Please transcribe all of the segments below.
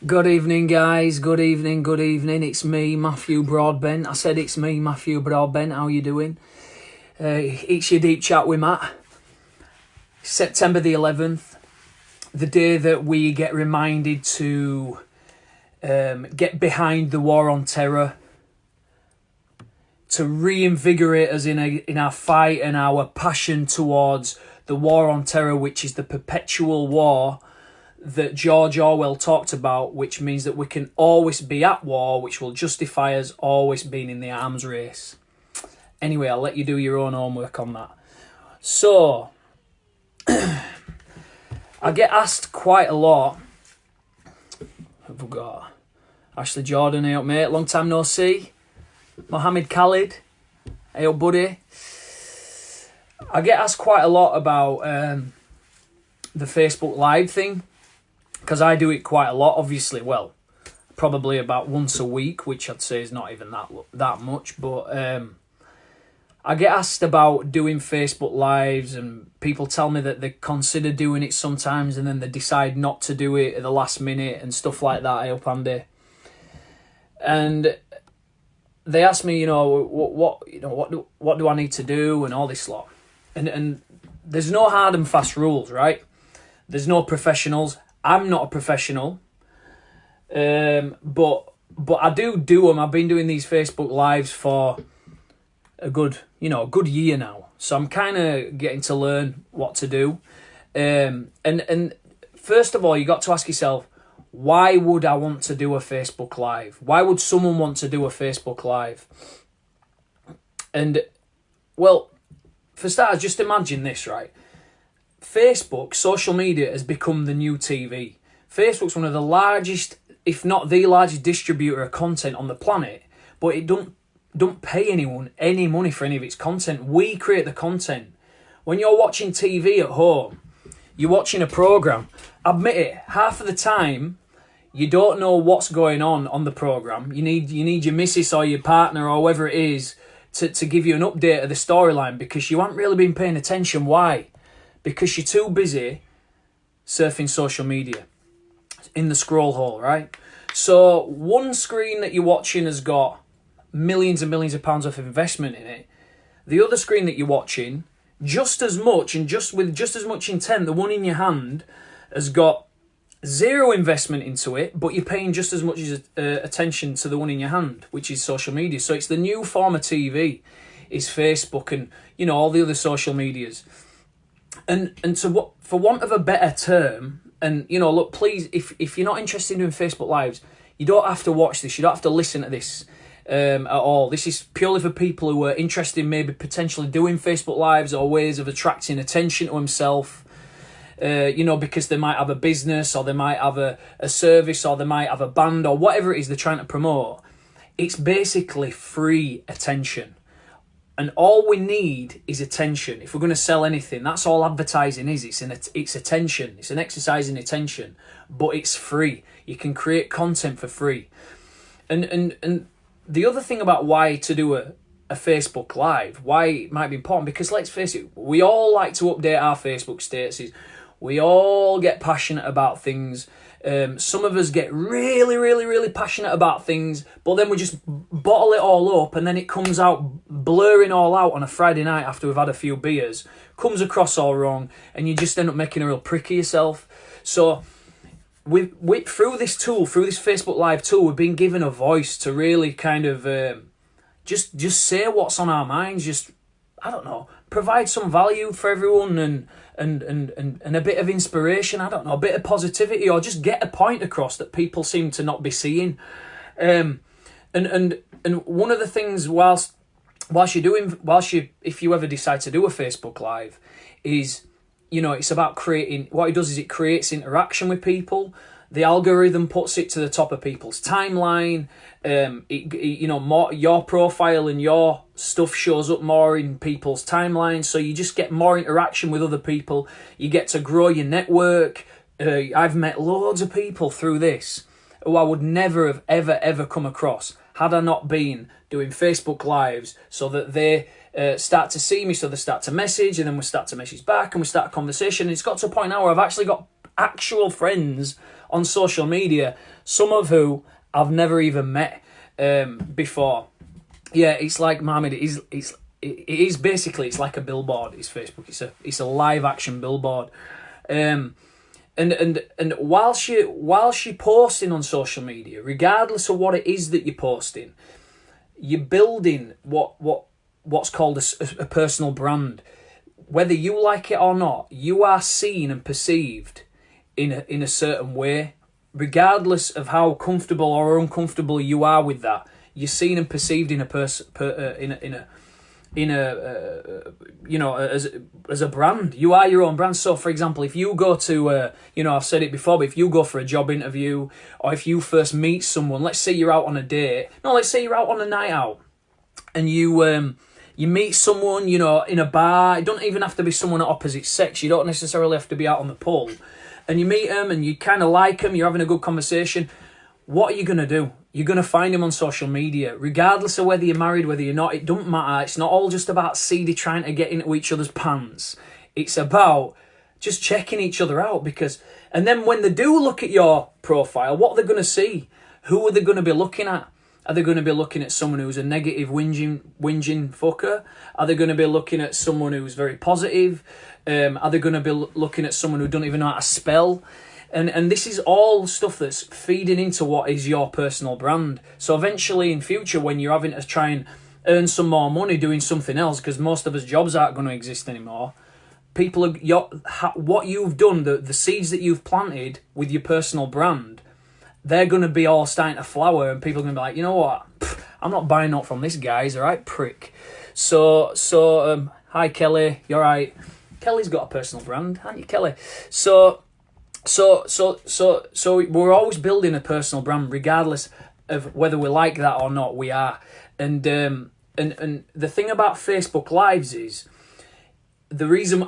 Good evening, guys. Good evening, good evening. It's me, Matthew Broadbent. I said it's me, Matthew Broadbent. How you doing? It's your Deep Chat with Matt. September the 11th, the day that we get reminded to get behind the war on terror, to reinvigorate us in our fight and our passion towards the war on terror, which is the perpetual war that George Orwell talked about, which means that we can always be at war, which will justify us always being in the arms race. Anyway, I'll let you do your own homework on that. So, I get asked quite a lot. Have we got Ashley Jordan, hey up mate, long time no see. Mohammed Khalid, hey up buddy. I get asked quite a lot about the Facebook Live thing, because I do it quite a lot, obviously. Well, probably about once a week, which I'd say is not even that much. But I get asked about doing Facebook Lives, and people tell me that they consider doing it sometimes, and then they decide not to do it at the last minute and stuff like that. I hope Andy. And they ask me, what do I need to do and all this lot. And there's no hard and fast rules, right? There's no professionals. I'm not a professional, but I do them. I've been doing these Facebook Lives for a good year now, so I'm kind of getting to learn what to do. And first of all, you got to ask yourself, why would I want to do a Facebook Live? Why would someone want to do a Facebook Live? And well, for starters, just imagine this, right? Facebook, social media, has become the new TV. Facebook's one of the largest, if not the largest distributor of content on the planet, but it don't pay anyone any money for any of its content. We create the content. When you're watching TV at home, you're watching a program. Admit it, half of the time, you don't know what's going on the program. You need your missus or your partner or whoever it is to give you an update of the storyline, because you haven't really been paying attention. Why? Because you're too busy surfing social media in the scroll hole, right? So one screen that you're watching has got millions and millions of pounds worth of investment in it. The other screen that you're watching, just as much and with just as much intent, the one in your hand has got zero investment into it, but you're paying just as much attention to the one in your hand, which is social media. So it's the new form of TV, is Facebook and all the other social medias. And for want of a better term, and look, please, if you're not interested in doing Facebook Lives, you don't have to watch this. You don't have to listen to this at all. This is purely for people who are interested in maybe potentially doing Facebook Lives or ways of attracting attention to himself. Because they might have a business, or they might have a service, or they might have a band, or whatever it is they're trying to promote. It's basically free attention. And all we need is attention. If we're going to sell anything, that's all advertising is. It's attention. It's an exercise in attention, but it's free. You can create content for free. And the other thing about why to do a Facebook Live, why it might be important, because let's face it, we all like to update our Facebook statuses. We all get passionate about things. Some of us get really, really, really passionate about things, but then we just bottle it all up, and then it comes out blurring all out on a Friday night after we've had a few beers. Comes across all wrong, and you just end up making a real prick of yourself. So through this Facebook Live tool, we've been given a voice to really kind of just say what's on our minds. Just, I don't know, provide some value for everyone and a bit of inspiration, I don't know, a bit of positivity, or just get a point across that people seem to not be seeing. And one of the things if you ever decide to do a Facebook Live, is, it's about creating, what it does is it creates interaction with people. The algorithm puts it to the top of people's timeline. More your profile and your stuff shows up more in people's timelines, so you just get more interaction with other people. You get to grow your network. I've met loads of people through this who I would never have ever come across had I not been doing Facebook Lives, so that they start to see me, so they start to message, and then we start to message back, and we start a conversation. And it's got to a point now where I've actually got actual friends on social media, some of who I've never even met before. Yeah, it's like, Mohammed, it is basically, it's like a billboard. It's Facebook. It's a live action billboard. And whilst you're posting on social media, regardless of what it is that you're posting, you're building what's called a personal brand. Whether you like it or not, you are seen and perceived in a certain way, regardless of how comfortable or uncomfortable you are with that. You're seen and perceived in as a brand. You are your own brand. So, for example, if you go to I've said it before, but if you go for a job interview, or if you first meet someone, let's say you're out on a date. No, let's say you're out on a night out, and you meet someone, in a bar. It don't even have to be someone of opposite sex. You don't necessarily have to be out on the pole. And you meet them and you kind of like them. You're having a good conversation. What are you going to do? You're going to find them on social media. Regardless of whether you're married, whether you're not, it doesn't matter. It's not all just about seedy trying to get into each other's pants. It's about just checking each other out. And then when they do look at your profile, what are they going to see? Who are they going to be looking at? Are they going to be looking at someone who's a negative whinging fucker? Are they going to be looking at someone who's very positive? Are they going to be looking at someone who don't even know how to spell? And this is all stuff that's feeding into what is your personal brand. So eventually in future, when you're having to try and earn some more money doing something else, because most of us jobs aren't going to exist anymore, what you've done, the seeds that you've planted with your personal brand, they're going to be all starting to flower, and people are going to be like, you know what? I'm not buying up from this guy. He's a right prick. So hi, Kelly. You're right. Kelly's got a personal brand, haven't you, Kelly? So we're always building a personal brand, regardless of whether we like that or not. We are, and the thing about Facebook Lives is the reason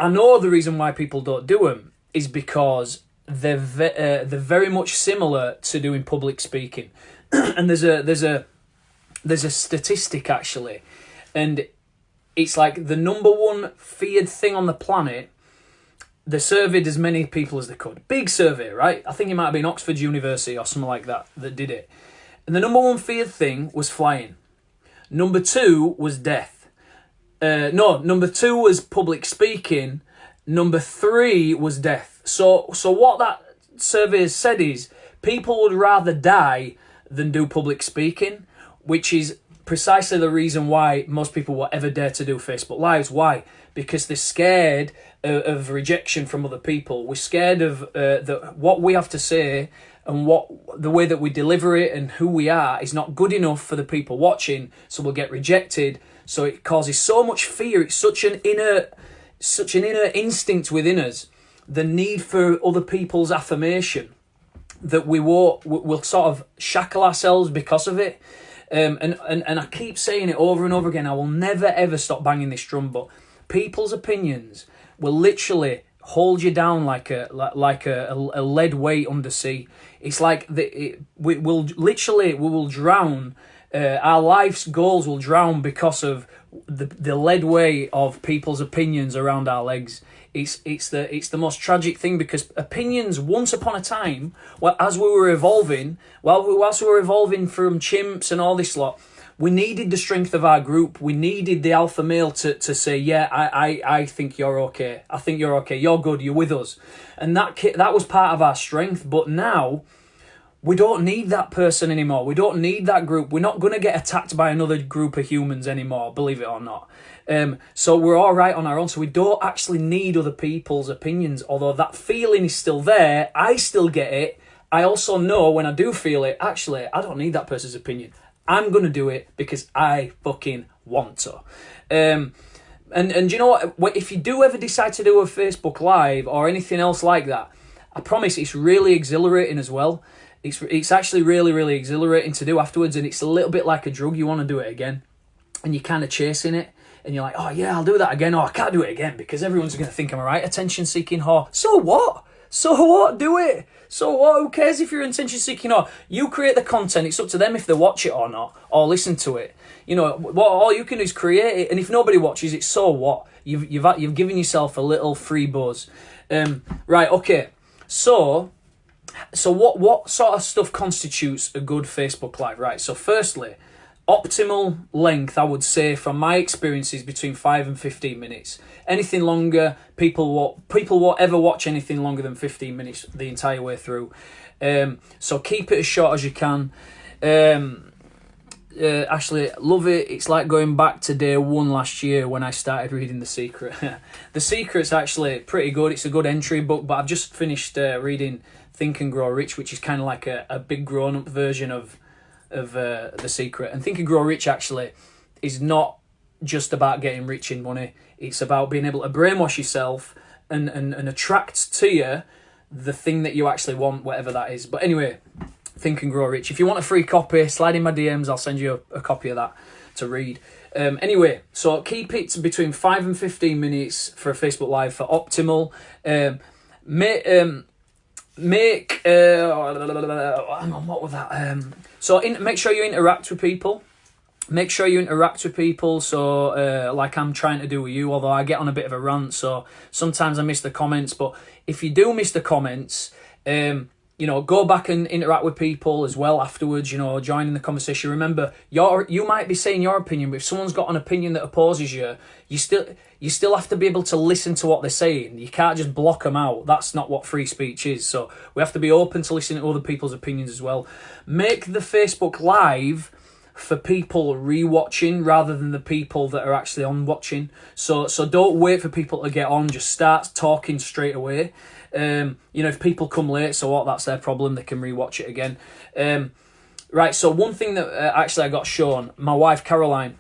why people don't do them is because they're very much similar to doing public speaking, and there's a statistic actually, and it's like the number one feared thing on the planet. They surveyed as many people as they could. Big survey, right? I think it might have been Oxford University or something like that did it. And the number one feared thing was flying. Number two was death. Number two was public speaking. Number three was death. So what that survey has said is people would rather die than do public speaking, which is precisely the reason why most people will ever dare to do Facebook Lives. Why? Because they're scared of rejection from other people. We're scared of what we have to say, and the way that we deliver it and who we are is not good enough for the people watching, so we'll get rejected. So it causes so much fear. It's such an inner instinct within us, the need for other people's affirmation, that we'll sort of shackle ourselves because of it. And I keep saying it over and over again. I will never ever stop banging this drum, but people's opinions will literally hold you down like a lead weight under sea. It's like we will drown. Our life's goals will drown because of the lead weight of people's opinions around our legs. It's the most tragic thing, because opinions once upon a time, as we were evolving, whilst we were evolving from chimps and all this lot, we needed the strength of our group. We needed the alpha male to say, yeah, I think you're okay. I think you're okay. You're good. You're with us. And that was part of our strength. But now we don't need that person anymore. We don't need that group. We're not going to get attacked by another group of humans anymore, believe it or not. So we're all right on our own. So we don't actually need other people's opinions. Although that feeling is still there, I still get it. I also know when I do feel it, actually, I don't need that person's opinion. I'm going to do it because I fucking want to. And you know what? If you do ever decide to do a Facebook Live or anything else like that, I promise it's really exhilarating as well. It's actually really, really exhilarating to do afterwards, and it's a little bit like a drug. You want to do it again, and you're kind of chasing it, and you're like, oh yeah, I'll do that again. Oh, I can't do it again because everyone's going to think I'm a right attention-seeking whore. So what? So what? Do it. So what? Who cares if you're attention-seeking or you create the content? It's up to them if they watch it or not, or listen to it. You know, all you can do is create it, and if nobody watches it, so what? You've given yourself a little free buzz. Right, okay. So what sort of stuff constitutes a good Facebook Live? Right. So firstly, optimal length, I would say, from my experience, is between 5 and 15 minutes. Anything longer, people won't ever watch anything longer than 15 minutes the entire way through. So keep it as short as you can. Actually, love it. It's like going back to day one last year when I started reading The Secret. The Secret's actually pretty good. It's a good entry book, but I've just finished reading Think and Grow Rich, which is kind of like a big grown-up version of The Secret. And Think and Grow Rich actually is not just about getting rich in money. It's about being able to brainwash yourself and attract to you the thing that you actually want, whatever that is. But anyway, Think and Grow Rich. If you want a free copy, slide in my DMs. I'll send you a copy of that to read. Anyway, so keep it between 5 and 15 minutes for a Facebook Live for optimal. What was that? Make sure you interact with people. Make sure you interact with people. So, like I'm trying to do with you, although I get on a bit of a rant, so sometimes I miss the comments. But if you do miss the comments, go back and interact with people as well afterwards. Join in the conversation. Remember, you might be saying your opinion, but if someone's got an opinion that opposes you, you still have to be able to listen to what they're saying. You can't just block them out. That's not what free speech is. So we have to be open to listening to other people's opinions as well. Make the Facebook Live for people rewatching rather than the people that are actually on watching. So don't wait for people to get on. Just start talking straight away. If people come late, so what? That's their problem. They can rewatch it again. Right. So one thing that actually I got shown, my wife Caroline,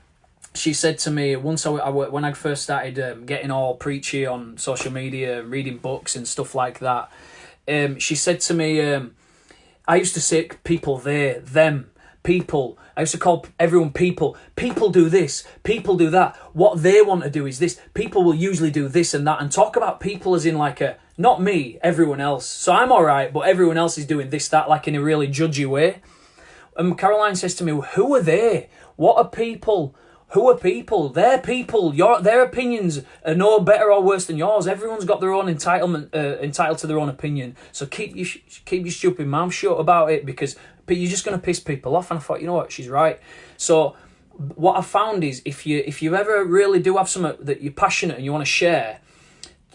she said to me once when I first started getting all preachy on social media, reading books and stuff like that. She said to me, I used to say people, they, them. People. I used to call everyone people. People do this. People do that. What they want to do is this. People will usually do this and that, and talk about people as in like not me, everyone else. So I'm all right, but everyone else is doing this, that, like in a really judgy way. And Caroline says to me, who are they? What are people? Who are people? They're people. Their opinions are no better or worse than yours. Everyone's got their own entitled to their own opinion. So keep your stupid mouth shut about it, because you're just going to piss people off. And I thought, you know what, she's right. So what I found is if you ever really do have something that you're passionate and you want to share,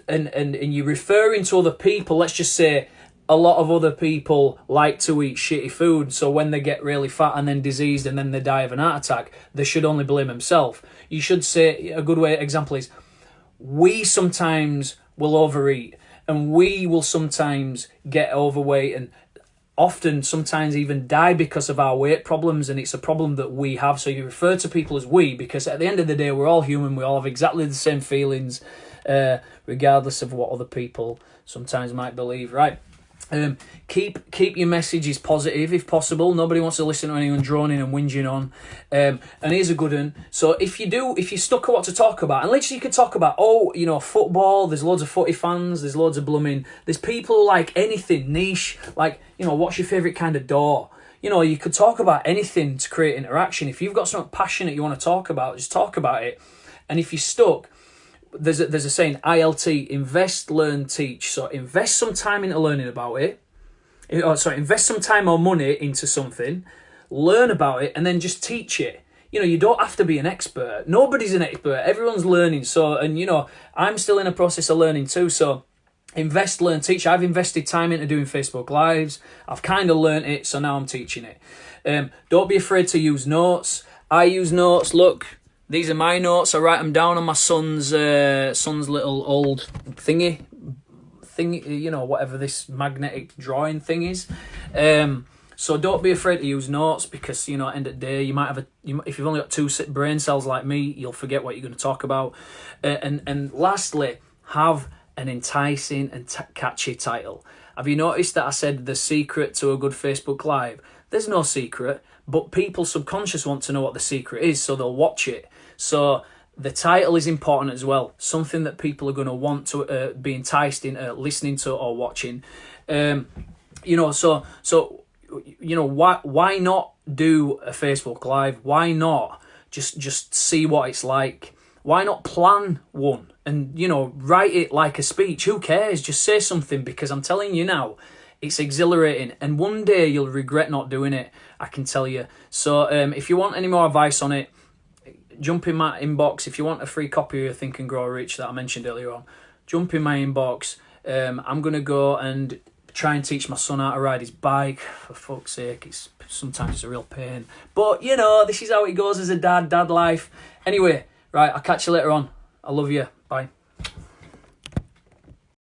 and you're referring to other people, let's just say a lot of other people like to eat shitty food, so when they get really fat and then diseased and then they die of an heart attack, they should only blame themselves. You should say, a good example is, we sometimes will overeat and we will sometimes get overweight and often sometimes even die because of our weight problems, and it's a problem that we have. So you refer to people as we, because at the end of the day, we're all human. We all have exactly the same feelings, regardless of what other people sometimes might believe, right? Keep your messages positive if possible. Nobody wants to listen to anyone droning and whinging on. And here's a good one. So if you're stuck on what to talk about, and literally you could talk about, football, there's loads of footy fans, there's loads of there's people who like anything niche, like, what's your favourite kind of door? You could talk about anything to create interaction. If you've got something passionate you want to talk about, just talk about it. And if you're stuck, there's a saying, ILT, invest, learn, teach. So invest some time into learning about it. Invest some time or money into something, learn about it, and then just teach it. You don't have to be an expert. Nobody's an expert. Everyone's learning. So, and I'm still in a process of learning too. So invest, learn, teach. I've invested time into doing Facebook Lives. I've kind of learned it, so now I'm teaching it. Don't be afraid to use notes. I use notes. Look, these are my notes. I write them down on my son's little old thingy, whatever this magnetic drawing thing is. So don't be afraid to use notes, because at the end of the day, you might have if you've only got 2 brain cells like me, you'll forget what you're going to talk about. And lastly, have an enticing and catchy title. Have you noticed that I said the secret to a good Facebook Live? There's no secret, but people subconscious want to know what the secret is, so they'll watch it. So the title is important as well. Something that people are going to want to be enticed into listening to or watching. Why not do a Facebook Live? Why not just see what it's like? Why not plan one? and, you know, write it like a speech. Who cares? Just say something, because I'm telling you now, it's exhilarating, and one day you'll regret not doing it, I can tell you. So if you want any more advice on it, jump in my inbox. If you want a free copy of Think and Grow Rich that I mentioned earlier on, jump in my inbox. I'm going to go and try and teach my son how to ride his bike. For fuck's sake, sometimes it's a real pain. But, you know, this is how it goes as a dad life. Anyway, right, I'll catch you later on. I love you. Bye.